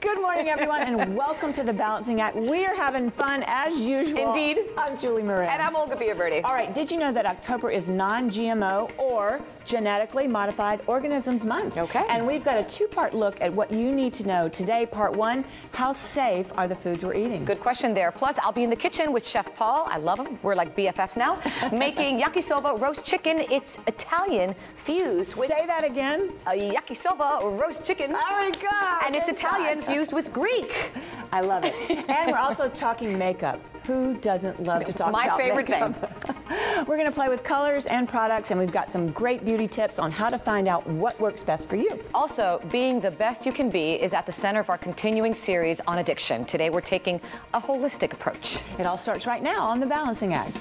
Good morning, everyone, and welcome to The Balancing Act. We are having fun as usual. Indeed. I'm Julie Moran. And I'm Olga Villaverde. All right, did you know that October is Non-GMO or Genetically Modified Organisms Month? Okay. And we've got a two-part look at what you need to know. Today, part one, how safe are the foods we're eating? Good question there. Plus, I'll be in the kitchen with Chef Paul. I love him. We're like BFFs now. Making yakisoba roast chicken. It's Italian fused with... Say that again. A yakisoba roast chicken. Oh my God. And it's Italian fused with Greek. I love it. And we're also talking makeup. Who doesn't love to talk about makeup? My favorite thing. We're going to play with colors and products, and we've got some great beauty tips on how to find out what works best for you. Also, being the best you can be is at the center of our continuing series on addiction. Today, we're taking a holistic approach. It all starts right now on The Balancing Act.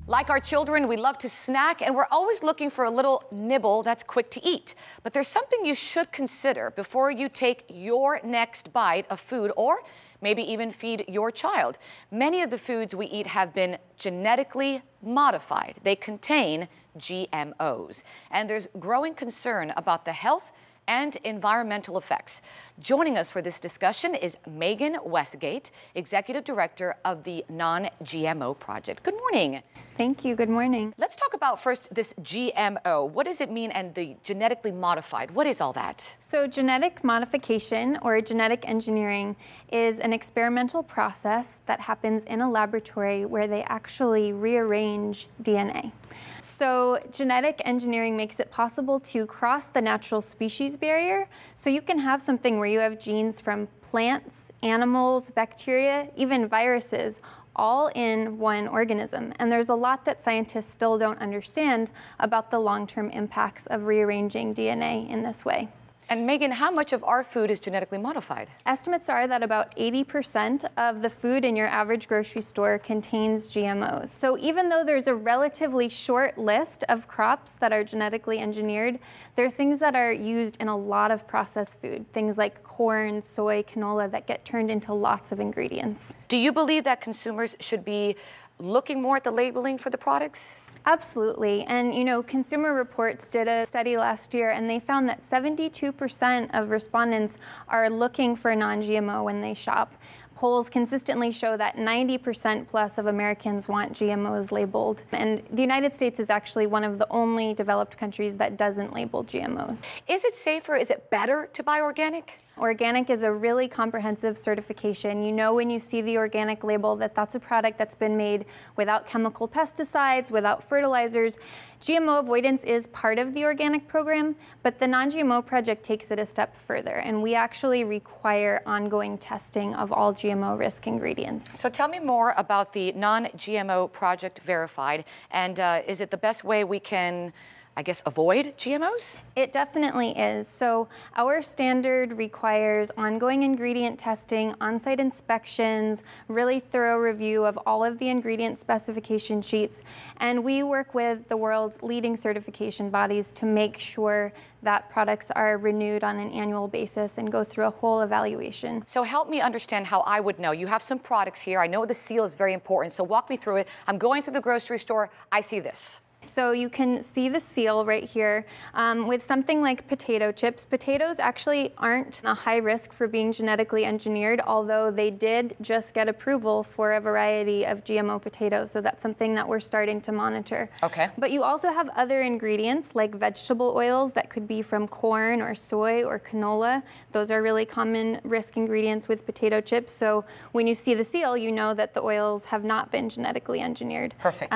Like our children, we love to snack, and we're always looking for a little nibble that's quick to eat. But there's something you should consider before you take your next bite of food, or maybe even feed your child. Many of the foods we eat have been genetically modified. They contain GMOs, and there's growing concern about the health and environmental effects. Joining us for this discussion is Megan Westgate, Executive Director of the Non-GMO Project. Good morning. Thank you. Good morning. Let's talk about first this GMO. What does it mean, and the genetically modified? What is all that? So genetic modification or genetic engineering is an experimental process that happens in a laboratory where they actually rearrange DNA. So genetic engineering makes it possible to cross the natural species barrier. So you can have something where you have genes from plants, animals, bacteria, even viruses, all in one organism. And there's a lot that scientists still don't understand about the long-term impacts of rearranging DNA in this way. And Megan, how much of our food is genetically modified? Estimates are that about 80% of the food in your average grocery store contains GMOs. So even though there's a relatively short list of crops that are genetically engineered, there are things that are used in a lot of processed food, things like corn, soy, canola that get turned into lots of ingredients. Do you believe that consumers should be looking more at the labeling for the products? Absolutely. And you know, Consumer Reports did a study last year, and they found that 72% of respondents are looking for non-GMO when they shop. Polls consistently show that 90% plus of Americans want GMOs labeled. And the United States is actually one of the only developed countries that doesn't label GMOs. Is it safer? Is it better to buy organic? Organic is a really comprehensive certification. You know when you see the organic label that that's a product that's been made without chemical pesticides, without fertilizers. GMO avoidance is part of the organic program, but the Non-GMO Project takes it a step further, and we actually require ongoing testing of all GMO risk ingredients. So tell me more about the Non-GMO Project Verified, and is it the best way we can, I guess, avoid GMOs? It definitely is. So our standard requires ongoing ingredient testing, on-site inspections, really thorough review of all of the ingredient specification sheets, and we work with the world's leading certification bodies to make sure that products are renewed on an annual basis and go through a whole evaluation. So help me understand how I would know. You have some products here. I know the seal is very important, so walk me through it. I'm going through the grocery store. I see this. So you can see the seal right here. With something like potato chips, potatoes actually aren't a high risk for being genetically engineered, although they did just get approval for a variety of GMO potatoes. So that's something that we're starting to monitor. Okay. But you also have other ingredients like vegetable oils that could be from corn or soy or canola. Those are really common risk ingredients with potato chips. So when you see the seal, you know that the oils have not been genetically engineered. Perfect.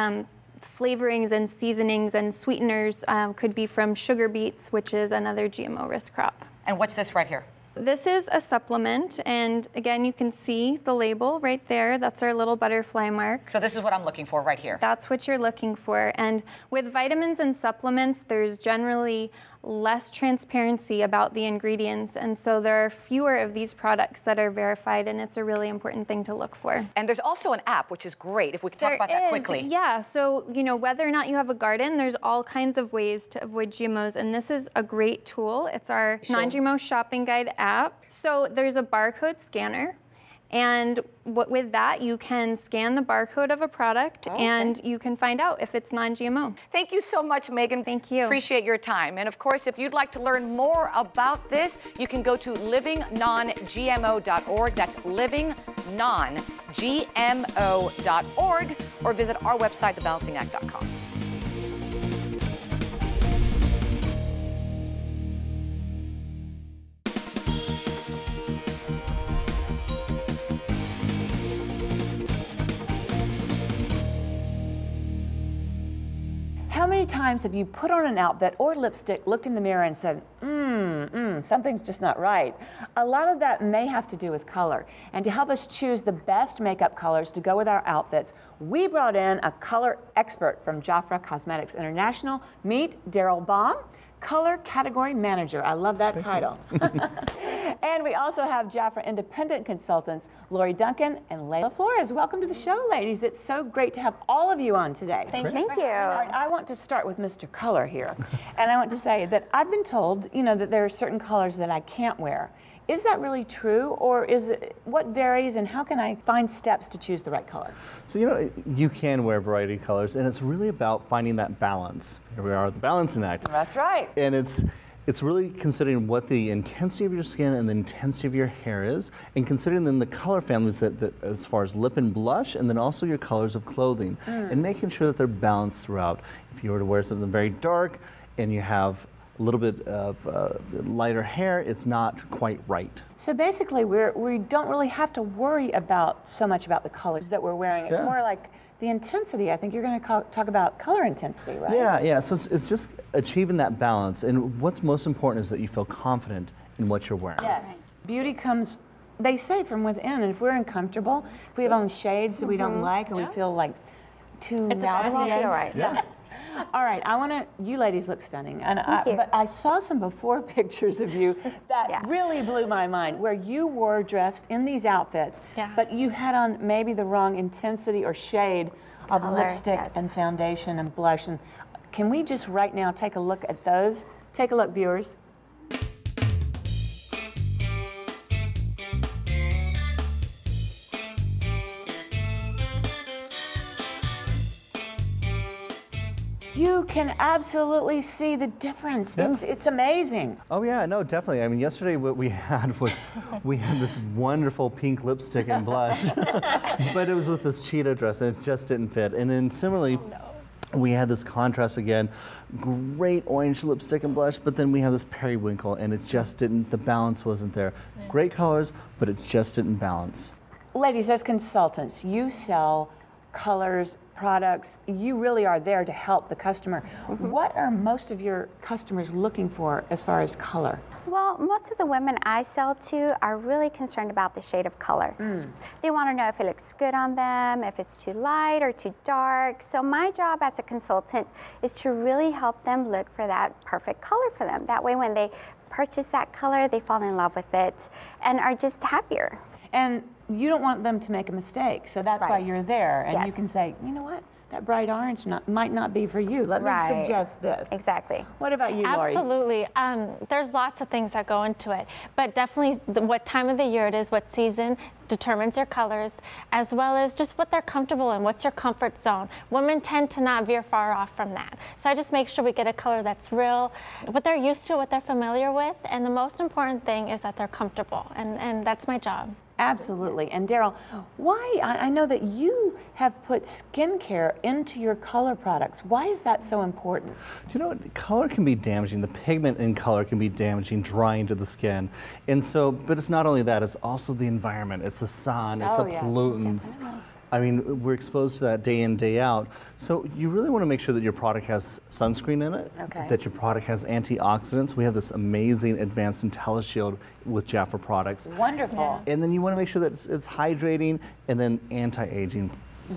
Flavorings and seasonings and sweeteners could be from sugar beets, which is another GMO risk crop. And what's this right here? This is a supplement, and again, you can see the label right there. That's our little butterfly mark. So this is what I'm looking for right here. That's what you're looking for. And with vitamins and supplements, there's generally less transparency about the ingredients, and so there are fewer of these products that are verified, and it's a really important thing to look for. And there's also an app, which is great, if we could talk about that quickly. Yeah, so whether or not you have a garden, there's all kinds of ways to avoid GMOs, and this is a great tool. It's our Non-GMO shopping guide app. So there's a barcode scanner, and with that, you can scan the barcode of a product, and you can find out if it's non-GMO. Thank you so much, Megan. Thank you. Appreciate your time. And of course, if you'd like to learn more about this, you can go to livingnongmo.org. That's livingnongmo.org, or visit our website, thebalancingact.com. How many times have you put on an outfit or lipstick, looked in the mirror and said, something's just not right? A lot of that may have to do with color. And to help us choose the best makeup colors to go with our outfits, we brought in a color expert from Jafra Cosmetics International. Meet Daryl Baum, Color Category Manager. I love that title. And we also have Jafra Independent Consultants, Lori Duncan and Layla Flores. Welcome to the show, ladies. It's so great to have all of you on today. Thank you. All right, I want to start with Mr. Color here. And I want to say that I've been told, that there are certain colors that I can't wear. Is that really true, or is it, what varies, and how can I find steps to choose the right color? So, you can wear a variety of colors, and it's really about finding that balance. Here we are at the Balancing Act. That's right. And it's really considering what the intensity of your skin and the intensity of your hair is, and considering then the color families that as far as lip and blush, and then also your colors of clothing, and making sure that they're balanced throughout. If you were to wear something very dark and you have a little bit of lighter hair, it's not quite right. So basically, we don't really have to worry so much about the colors that we're wearing. It's more like the intensity. I think you're going to talk about color intensity, right? Yeah. So it's just achieving that balance. And what's most important is that you feel confident in what you're wearing. Yes. Beauty comes, they say, from within. And if we're uncomfortable, if we have on shades that we don't like, or we feel like too mousy. It won't feel right. Yeah. All right, you ladies look stunning. And Thank you. But I saw some before pictures of you that really blew my mind, where you were dressed in these outfits, but you had on maybe the wrong intensity or shade of lipstick and foundation and blush. And can we just right now take a look at those? Take a look, viewers. You can absolutely see the difference. Yeah. It's amazing. Oh yeah, no, definitely. I mean, yesterday what we had was this wonderful pink lipstick and blush, but it was with this cheetah dress and it just didn't fit. And then similarly, we had this contrast again, great orange lipstick and blush, but then we had this periwinkle and it just didn't, the balance wasn't there. Yeah. Great colors, but it just didn't balance. Ladies, as consultants, you sell colors, products. You really are there to help the customer. What are most of your customers looking for as far as color? Well, most of the women I sell to are really concerned about the shade of color. They want to know if it looks good on them, if it's too light or too dark. So my job as a consultant is to really help them look for that perfect color for them. That way when they purchase that color, they fall in love with it and are just happier. And you don't want them to make a mistake, so that's why you're there. And you can say, you know what, that bright orange might not be for you. Let me suggest this. Exactly. What about you, Lori? Absolutely. There's lots of things that go into it, but definitely what time of the year it is, what season determines your colors, as well as just what they're comfortable in, what's your comfort zone. Women tend to not veer far off from that. So I just make sure we get a color that's real, what they're used to, what they're familiar with, and the most important thing is that they're comfortable, and that's my job. Absolutely. And Daryl, why, I know that you have put skincare into your color products. Why is that so important? Do you know what? Color can be damaging. The pigment in color can be damaging, drying to the skin. And so, but it's not only that, it's also the environment. It's the sun, it's the pollutants. I mean, we're exposed to that day in, day out. So you really want to make sure that your product has sunscreen in it, that your product has antioxidants. We have this amazing advanced IntelliShield with Jafra products. Wonderful. Yeah. And then you want to make sure that it's hydrating and then anti-aging.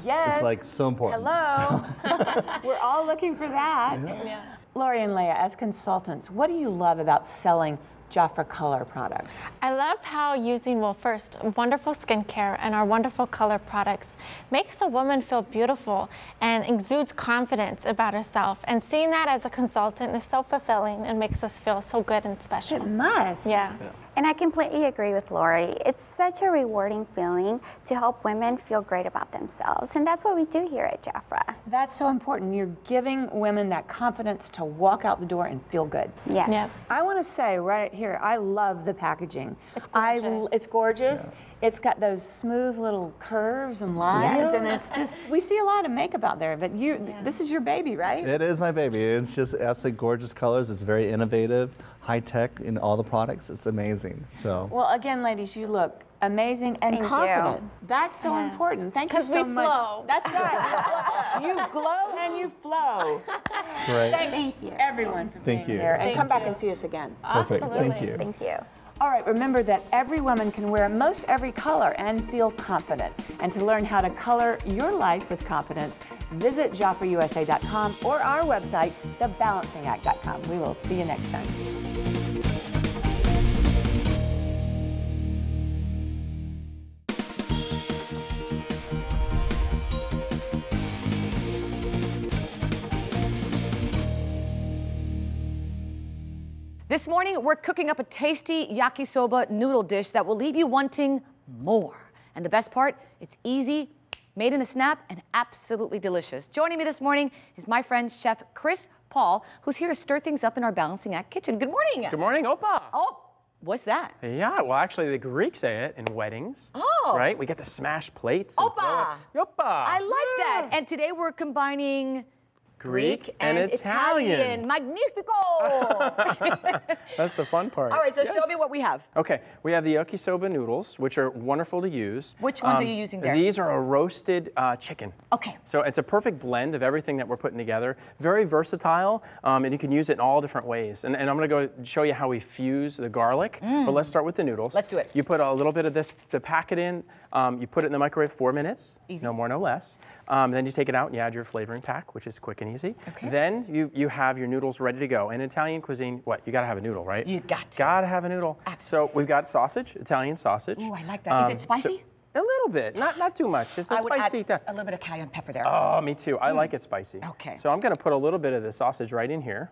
Yes. It's like so important. Hello. So. We're all looking for that. Yeah. Lori and Leah, as consultants, what do you love about selling Jafra color products? I love how using, well, first, wonderful skincare and our wonderful color products makes a woman feel beautiful and exudes confidence about herself. And seeing that as a consultant is so fulfilling and makes us feel so good and special. It must. Yeah. And I completely agree with Lori. It's such a rewarding feeling to help women feel great about themselves. And that's what we do here at Jafra. That's so important. You're giving women that confidence to walk out the door and feel good. Yes. Yep. I want to say right here, I love the packaging. It's gorgeous. It's gorgeous. Yeah. It's got those smooth little curves and lines, and it's just, we see a lot of makeup out there, but this is your baby, right? It is my baby. It's just absolutely gorgeous colors. It's very innovative, high tech in all the products. It's amazing. So. Well, again, ladies, you look amazing and confident. That's so important. Thank you so much. Flow. That's right. You glow and you flow. Great. Thanks, everyone, for being here. And come back and see us again. Perfect. Absolutely. Thank you. Thank you. All right, remember that every woman can wear most every color and feel confident. And to learn how to color your life with confidence, visit JafraUSA.com or our website, thebalancingact.com. We will see you next time. This morning, we're cooking up a tasty yakisoba noodle dish that will leave you wanting more. And the best part, it's easy, made in a snap, and absolutely delicious. Joining me this morning is my friend, Chef Chris Paul, who's here to stir things up in our Balancing Act kitchen. Good morning. Good morning, Opa. Oh, what's that? Yeah, well, actually, the Greeks say it in weddings. Oh. Right? We get the smashed plates. And Opa. Yopa. I like that. And today we're combining Greek and Italian. Magnifico! That's the fun part. All right, so show me what we have. Okay, we have the yakisoba noodles, which are wonderful to use. Which ones are you using there? These are a roasted chicken. Okay. So it's a perfect blend of everything that we're putting together. Very versatile, and you can use it in all different ways. And I'm gonna go show you how we fuse the garlic, but let's start with the noodles. Let's do it. You put a little bit of this, the packet in, you put it in the microwave 4 minutes. Easy. No more, no less. Then you take it out and you add your flavoring pack, which is quick and easy. Okay. Then you have your noodles ready to go. In Italian cuisine, what? You gotta have a noodle, right? You got to. Gotta have a noodle. Absolutely. So we've got sausage, Italian sausage. Ooh, I like that. Is it spicy? A little bit, not too much. It's a I would spicy. add a little bit of cayenne pepper there. Oh, me too. I like it spicy. Okay. So I'm gonna put a little bit of the sausage right in here.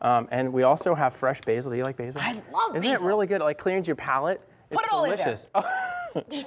And we also have fresh basil. Do you like basil? I love Isn't basil. it really good? It like cleans your palate. Put It's it all in there. delicious.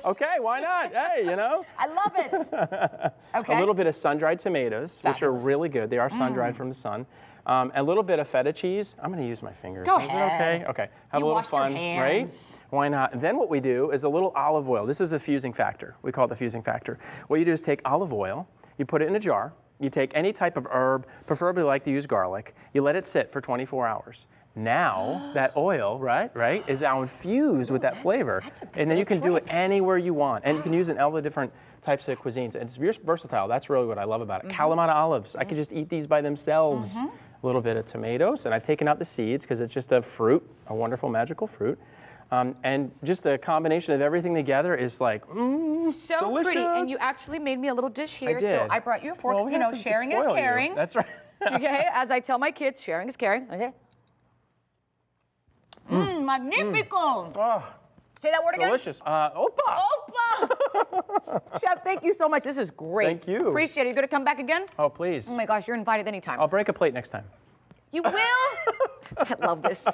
Okay, why not? Hey, you know. I love it. Okay. A little bit of sun-dried tomatoes, which are Fabulous. really good. They are sun-dried from the sun. A little bit of feta cheese. I'm going to use my fingers. Go Is it ahead. okay? Okay. Have You a little washed your fun, hands. right? Why not? And then what we do is a little olive oil. This is the fusing factor. We call it the fusing factor. What you do is take olive oil, you put it in a jar, you take any type of herb, preferably like to use garlic, you let it sit for 24 hours. Now, that oil, right, is now infused with that flavor. That's a big and then you little can do it trick. anywhere you want. And you can use it in all the different types of cuisines. It's versatile. That's really what I love about it. Kalamata olives. I could just eat these by themselves. A little bit of tomatoes. And I've taken out the seeds because it's just a fruit, a wonderful, magical fruit. And just a combination of everything together is like, So delicious. pretty. And you actually made me a little dish here. I did. So I brought you a fork. Well, we You know, have to sharing is spoil you. caring. That's right. Okay, as I tell my kids, sharing is caring. Okay. Magnifico. Oh, Say that word again. delicious. Opa. Opa! Chef, thank you so much. This is great. Thank you. Appreciate it. You going to come back again? Oh, please. Oh my gosh, you're invited anytime. I'll break a plate next time. You will? I love this.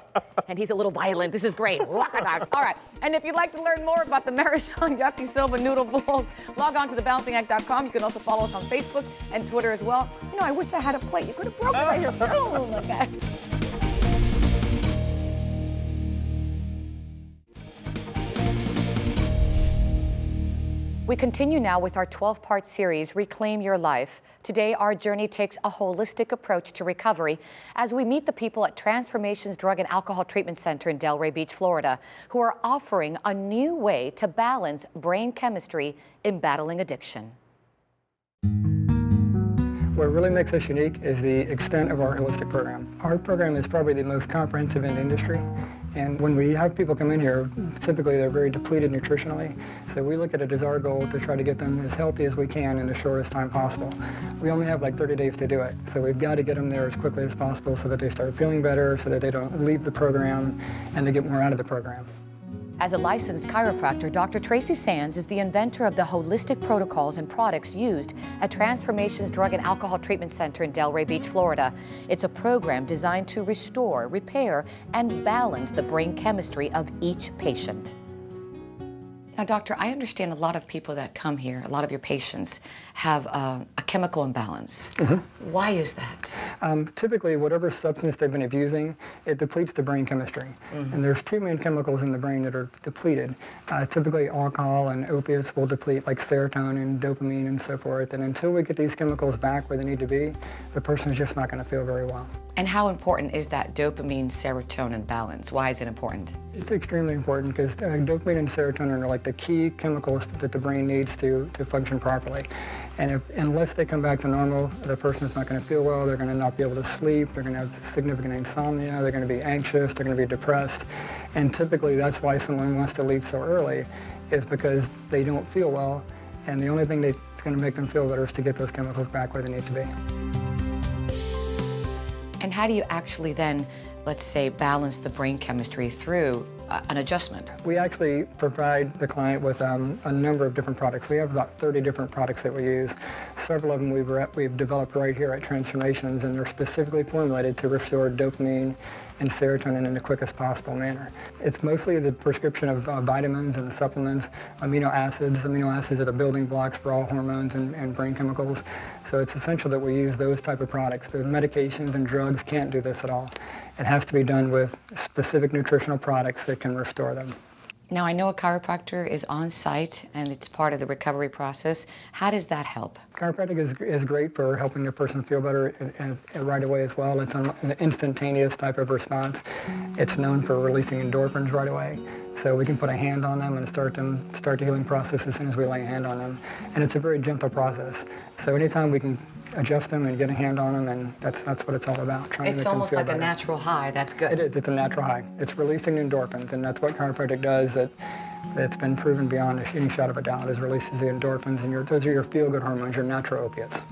And he's a little violent. This is great. All right. And if you'd like to learn more about the Marichon Yakisoba noodle bowls, log on to thebalancingact.com. You can also follow us on Facebook and Twitter as well. You know, I wish I had a plate. You could have broken it right here. Oh, look at it. We continue now with our 12-part series, Reclaim Your Life. Today, our journey takes a holistic approach to recovery as we meet the people at Transformations Drug and Alcohol Treatment Center in Delray Beach, Florida, who are offering a new way to balance brain chemistry in battling addiction. What really makes us unique is the extent of our holistic program. Our program is probably the most comprehensive in the industry. And when we have people come in here, typically they're very depleted nutritionally. So we look at it as our goal to try to get them as healthy as we can in the shortest time possible. We only have like 30 days to do it. So we've got to get them there as quickly as possible so that they start feeling better, so that they don't leave the program, and they get more out of the program. As a licensed chiropractor, Dr. Tracy Sands is the inventor of the holistic protocols and products used at Transformations Drug and Alcohol Treatment Center in Delray Beach, Florida. It's a program designed to restore, repair, and balance the brain chemistry of each patient. Now, doctor, I understand a lot of people that come here, a lot of your patients, have a chemical imbalance. Mm-hmm. Why is that? Typically, whatever substance they've been abusing, it depletes the brain chemistry. Mm-hmm. And there's two main chemicals in the brain that are depleted. Typically, alcohol and opiates will deplete, like serotonin, dopamine, and so forth. And until we get these chemicals back where they need to be, the person is just not going to feel very well. And how important is that dopamine-serotonin balance? Why is it important? It's extremely important because dopamine and serotonin are like the key chemicals that the brain needs to function properly. And unless they come back to normal, the person is not going to feel well, they're going to not be able to sleep, they're going to have significant insomnia, they're going to be anxious, they're going to be depressed. And typically that's why someone wants to leave so early, is because they don't feel well, and the only thing that's going to make them feel better is to get those chemicals back where they need to be. And how do you actually then, let's say, balance the brain chemistry through an adjustment? We actually provide the client with a number of different products. We have about 30 different products that we use. Several of them we've developed right here at Transformations, and they're specifically formulated to restore dopamine and serotonin in the quickest possible manner. It's mostly the prescription of vitamins and supplements, amino acids. Amino acids are the building blocks for all hormones and brain chemicals. So it's essential that we use those type of products. The medications and drugs can't do this at all. It has to be done with specific nutritional products that can restore them. Now, I know a chiropractor is on site and it's part of the recovery process. How does that help? Chiropractic is great for helping a person feel better and right away as well. It's an instantaneous type of response. It's known for releasing endorphins right away. So we can put a hand on them and start the healing process as soon as we lay a hand on them. And it's a very gentle process. So anytime we can adjust them and get a hand on them, and that's what it's all about. It's almost like a natural high. That's good. It is. It's a natural high. It's releasing endorphins, and that's what chiropractic does. That's been proven beyond any shadow of a doubt. Is releases the endorphins, and those are your feel-good hormones, your natural opiates.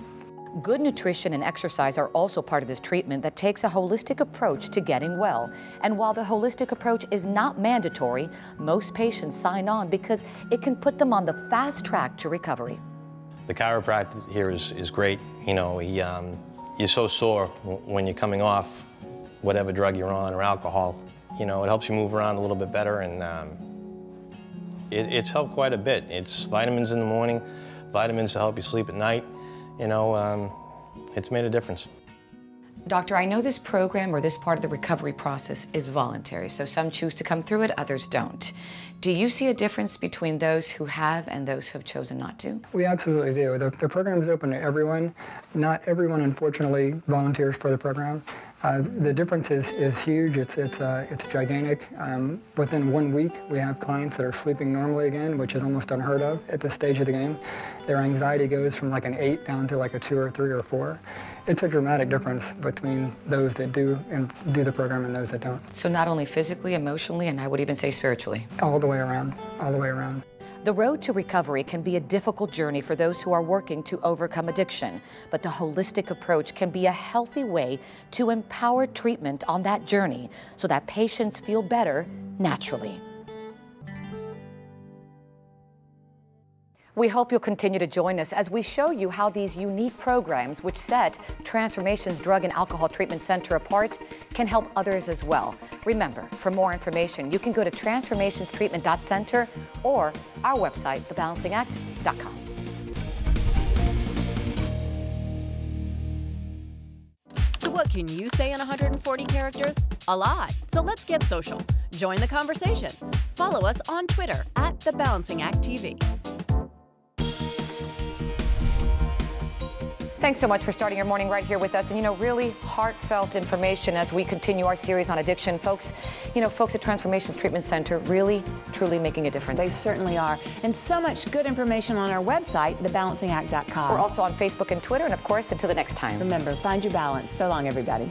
Good nutrition and exercise are also part of this treatment that takes a holistic approach to getting well. And while the holistic approach is not mandatory, most patients sign on because it can put them on the fast track to recovery. The chiropractor here is great. You know, you're so sore when you're coming off whatever drug you're on or alcohol. You know, it helps you move around a little bit better, and it's helped quite a bit. It's vitamins in the morning, vitamins to help you sleep at night. You know, it's made a difference. Doctor, I know this program or this part of the recovery process is voluntary, so some choose to come through it, others don't. Do you see a difference between those who have and those who have chosen not to? We absolutely do. The program is open to everyone. Not everyone, unfortunately, volunteers for the program. The difference is huge. It's gigantic. Within 1 week, we have clients that are sleeping normally again, which is almost unheard of at this stage of the game. Their anxiety goes from like an 8 down to like a 2 or 3 or 4. It's a dramatic difference between those that do the program and those that don't. So not only physically, emotionally, and I would even say spiritually. All the way around, all the way around. The road to recovery can be a difficult journey for those who are working to overcome addiction, but the holistic approach can be a healthy way to empower treatment on that journey so that patients feel better naturally. We hope you'll continue to join us as we show you how these unique programs, which set Transformations Drug and Alcohol Treatment Center apart, can help others as well. Remember, for more information, you can go to transformationstreatment.center or our website, thebalancingact.com. So what can you say in 140 characters? A lot. So let's get social. Join the conversation. Follow us on Twitter @TheBalancingActTV. Thanks so much for starting your morning right here with us. And, you know, really heartfelt information as we continue our series on addiction. Folks, you know, folks at Transformations Treatment Center really, truly making a difference. They certainly are. And so much good information on our website, thebalancingact.com. We're also on Facebook and Twitter. And, of course, until the next time. Remember, find your balance. So long, everybody.